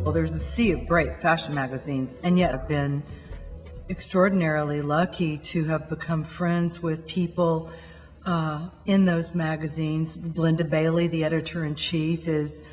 Well, there's a sea of great fashion magazines, and yet I've been extraordinarily lucky to have become friends with people in those magazines. Linda Bailey, the editor-in-chief, is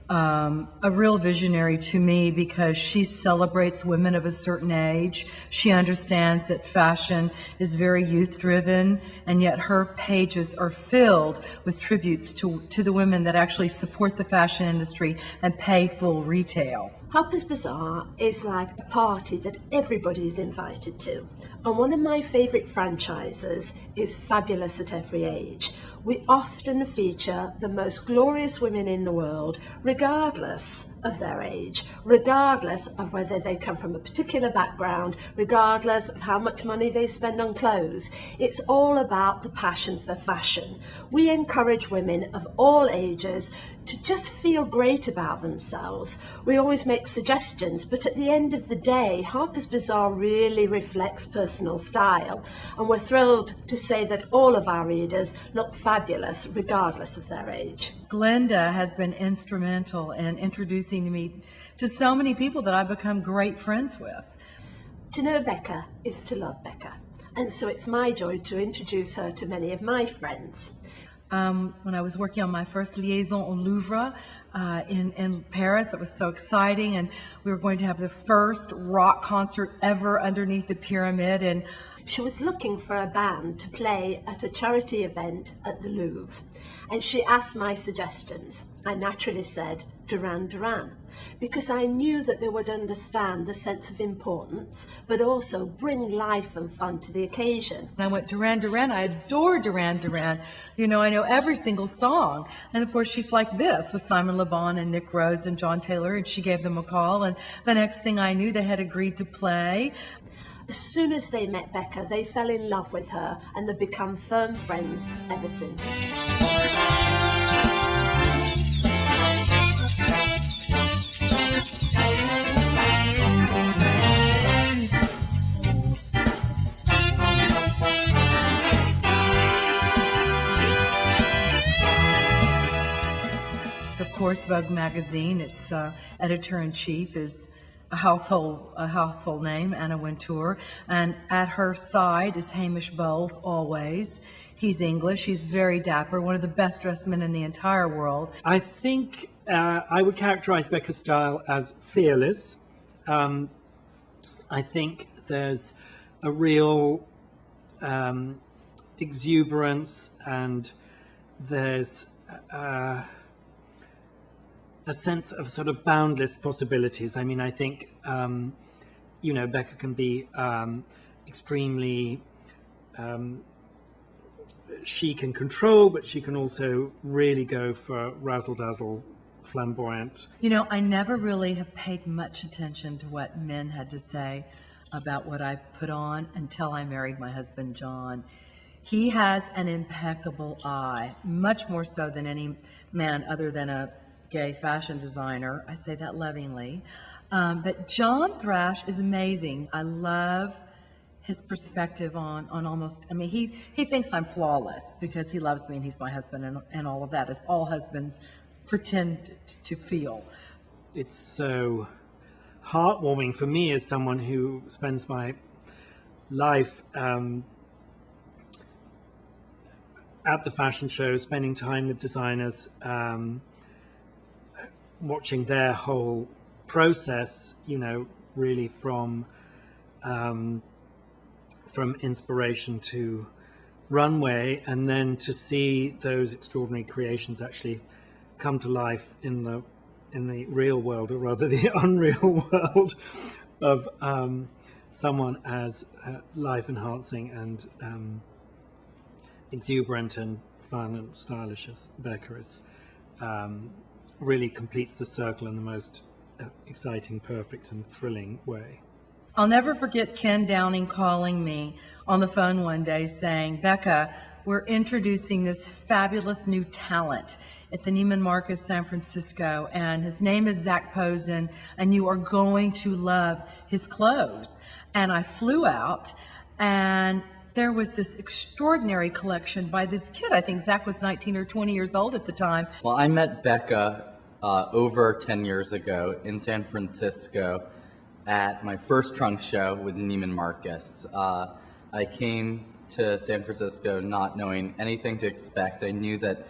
a real visionary to me because she celebrates women of a certain age. She understands that fashion is very youth-driven, and yet her pages are filled with tributes to the women that actually support the fashion industry and pay full retail. Harper's Bazaar is like a party that everybody is invited to. And one of my favourite franchises is Fabulous at Every Age. We often feature the most glorious women in the world, regardless of their age, regardless of whether they come from a particular background, regardless of how much money they spend on clothes. It's all about the passion for fashion. We encourage women of all ages to just feel great about themselves. We always make suggestions, but at the end of the day, Harper's Bazaar really reflects personal style, and we're thrilled to say that all of our readers look fabulous regardless of their age. Glenda has been instrumental in introducing me to so many people that I've become great friends with. To know Becca is to love Becca, and so it's my joy to introduce her to many of my friends. When I was working on my first liaison au Louvre in Paris, it was so exciting, and we were going to have the first rock concert ever underneath the pyramid, and she was looking for a band to play at a charity event at the Louvre, and she asked my suggestions. I naturally said Duran Duran, because I knew that they would understand the sense of importance, but also bring life and fun to the occasion. And I went, Duran Duran, I adore Duran Duran. You know, I know every single song. And of course, she's like this with Simon Le Bon and Nick Rhodes and John Taylor, and she gave them a call. And the next thing I knew, they had agreed to play. As soon as they met Becca, they fell in love with her, and they've become firm friends ever since. Of course, Vogue magazine, its editor-in-chief is a household name, Anna Wintour, and at her side is Hamish Bowles always. He's English, he's very dapper, one of the best dressed men in the entire world. I think I would characterize Becca's style as fearless. I think there's a real exuberance, and there's a sense of sort of boundless possibilities. I mean, I think, Becca can be extremely chic and control, but she can also really go for razzle-dazzle, flamboyant. You know, I never really have paid much attention to what men had to say about what I put on until I married my husband, John. He has an impeccable eye, much more so than any man other than a gay fashion designer. I say that lovingly. But John Thrash is amazing. I love his perspective on almost, I mean, he thinks I'm flawless because he loves me and he's my husband and all of that, as all husbands pretend to feel. It's so heartwarming for me as someone who spends my life at the fashion show, spending time with designers, watching their whole process, really from inspiration to runway, and then to see those extraordinary creations actually come to life in the real world, or rather the unreal world of someone as life-enhancing and exuberant and fun and stylish as Becca is. really completes the circle in the most exciting, perfect, and thrilling way. I'll never forget Ken Downing calling me on the phone one day saying, Becca, we're introducing this fabulous new talent at the Neiman Marcus San Francisco, and his name is Zach Posen, and you are going to love his clothes. And I flew out, and there was this extraordinary collection by this kid. I think Zach was 19 or 20 years old at the time. Well, I met Becca over 10 years ago in San Francisco at my first trunk show with Neiman Marcus. I came to San Francisco not knowing anything to expect. I knew that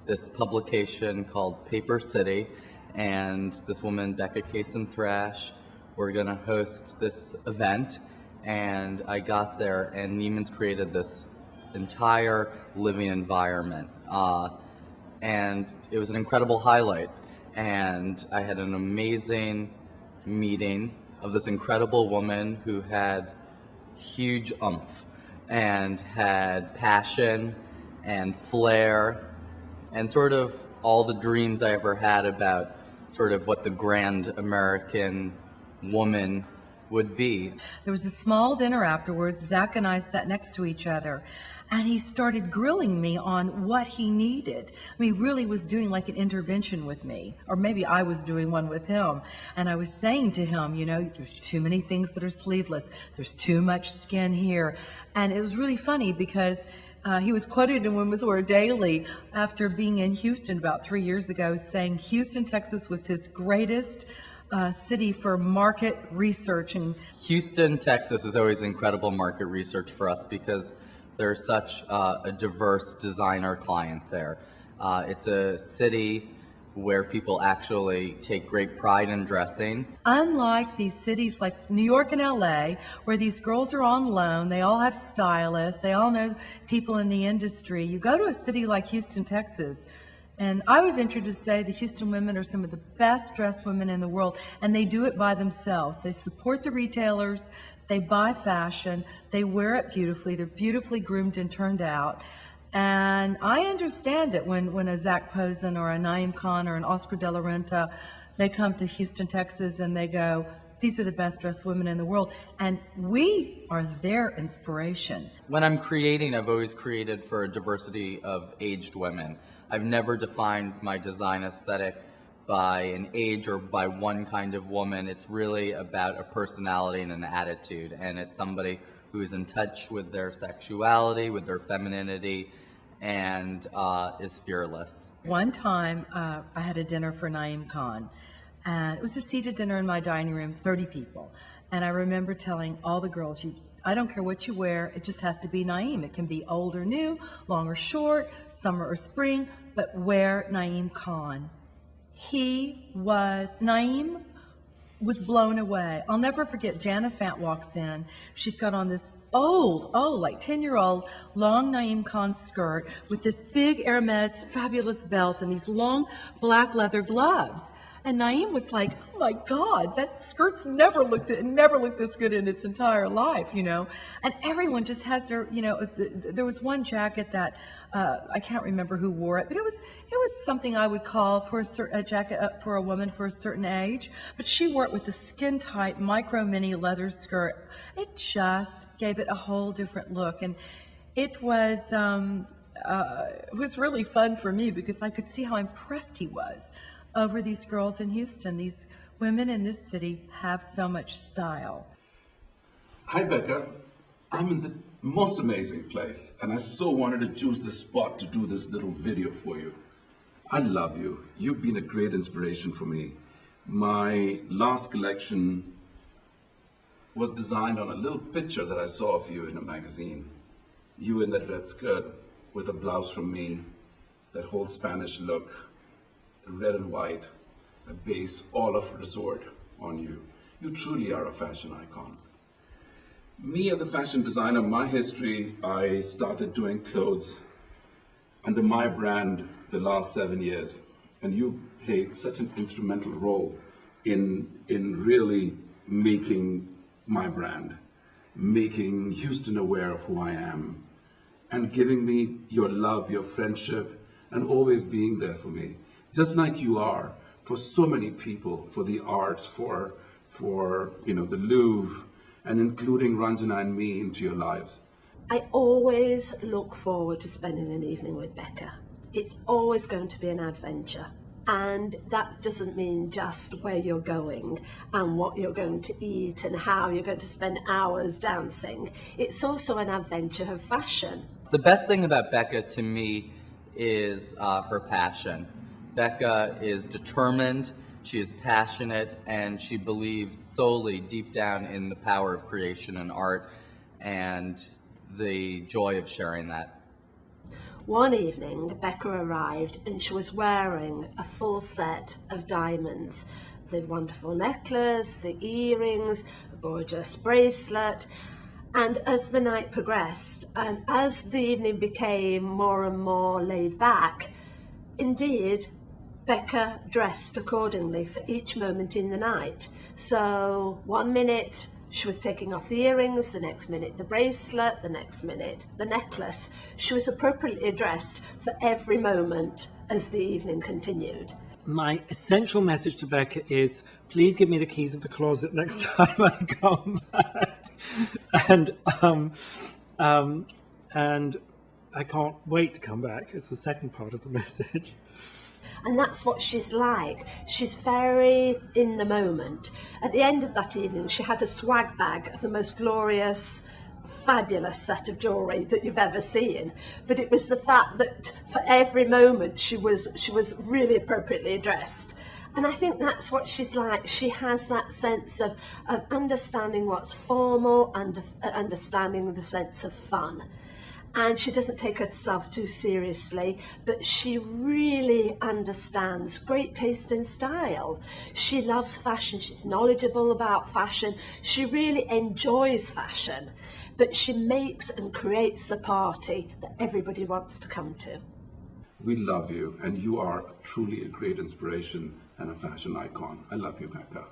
this publication called Paper City and this woman, Becca, Cason, Thrash, were going to host this event. And I got there, and Neiman's created this entire living environment. And it was an incredible highlight. And I had an amazing meeting of this incredible woman who had huge oomph and had passion and flair and sort of all the dreams I ever had about sort of what the grand American woman would be. There was a small dinner afterwards. Zach and I sat next to each other, and he started grilling me on what he needed. I mean, he really was doing like an intervention with me, or maybe I was doing one with him. And I was saying to him, you know, there's too many things that are sleeveless. There's too much skin here. And it was really funny because he was quoted in Women's Wear Daily after being in Houston about 3 years ago, saying Houston, Texas was his greatest city for market research. And Houston, Texas is always incredible market research for us because there's such a diverse designer client there. It's a city where people actually take great pride in dressing. Unlike these cities like New York and LA, where these girls are on loan, they all have stylists, they all know people in the industry, you go to a city like Houston, Texas, and I would venture to say the Houston women are some of the best dressed women in the world, and they do it by themselves. They support the retailers, they buy fashion, they wear it beautifully, they're beautifully groomed and turned out. And I understand it when a Zach Posen or a Naeem Khan or an Oscar de la Renta, they come to Houston, Texas, and they go, these are the best dressed women in the world. And we are their inspiration. When I'm creating, I've always created for a diversity of aged women. I've never defined my design aesthetic by an age or by one kind of woman. It's really about a personality and an attitude. And it's somebody who is in touch with their sexuality, with their femininity, and is fearless. One time, I had a dinner for Naeem Khan, and it was a seated dinner in my dining room, 30 people. And I remember telling all the girls, I don't care what you wear, it just has to be Naeem. It can be old or new, long or short, summer or spring, but wear Naeem Khan. Naeem was blown away. I'll never forget, Jana Fant walks in. She's got on this like 10-year-old long Naeem Khan skirt with this big Hermes fabulous belt and these long black leather gloves. And Naeem was like, oh my God, that skirt's never looked this good in its entire life, you know. And everyone just has their, you know, there was one jacket that I can't remember who wore it, but it was something I would call for a jacket for a woman for a certain age. But she wore it with the skin tight micro mini leather skirt. It just gave it a whole different look, and it was really fun for me because I could see how impressed he was over these girls in Houston. These women in this city have so much style. Hi, Becca. I'm in the most amazing place, and I so wanted to choose this spot to do this little video for you. I love you. You've been a great inspiration for me. My last collection was designed on a little picture that I saw of you in a magazine. You in that red skirt with a blouse from me, that whole Spanish look, red and white. I based all of Resort on you. You truly are a fashion icon. Me as a fashion designer, my history, I started doing clothes under my brand the last 7 years. And you played such an instrumental role in really making my brand, making Houston aware of who I am, and giving me your love, your friendship, and always being there for me. just like you are for so many people, for the arts, for the Louvre, and including Ranjana and me into your lives. I always look forward to spending an evening with Becca. It's always going to be an adventure. And that doesn't mean just where you're going and what you're going to eat and how you're going to spend hours dancing. It's also an adventure of fashion. The best thing about Becca to me is her passion. Becca is determined, she is passionate, and she believes solely deep down in the power of creation and art and the joy of sharing that. One evening, Becca arrived and she was wearing a full set of diamonds. The wonderful necklace, the earrings, a gorgeous bracelet. And as the night progressed, and as the evening became more and more laid back, indeed, Becca dressed accordingly for each moment in the night. So 1 minute she was taking off the earrings, the next minute the bracelet, the next minute the necklace. She was appropriately dressed for every moment as the evening continued. My essential message to Becca is, please give me the keys of the closet next time I come back. And I can't wait to come back. It's the second part of the message. And that's what she's like. She's very in the moment. At the end of that evening, she had a swag bag of the most glorious, fabulous set of jewellery that you've ever seen. But it was the fact that for every moment she was really appropriately dressed. And I think that's what she's like. She has that sense of understanding what's formal and understanding the sense of fun. And she doesn't take herself too seriously, but she really understands great taste and style. She loves fashion, she's knowledgeable about fashion, she really enjoys fashion, but she makes and creates the party that everybody wants to come to. We love you, and you are truly a great inspiration and a fashion icon. I love you, Becca.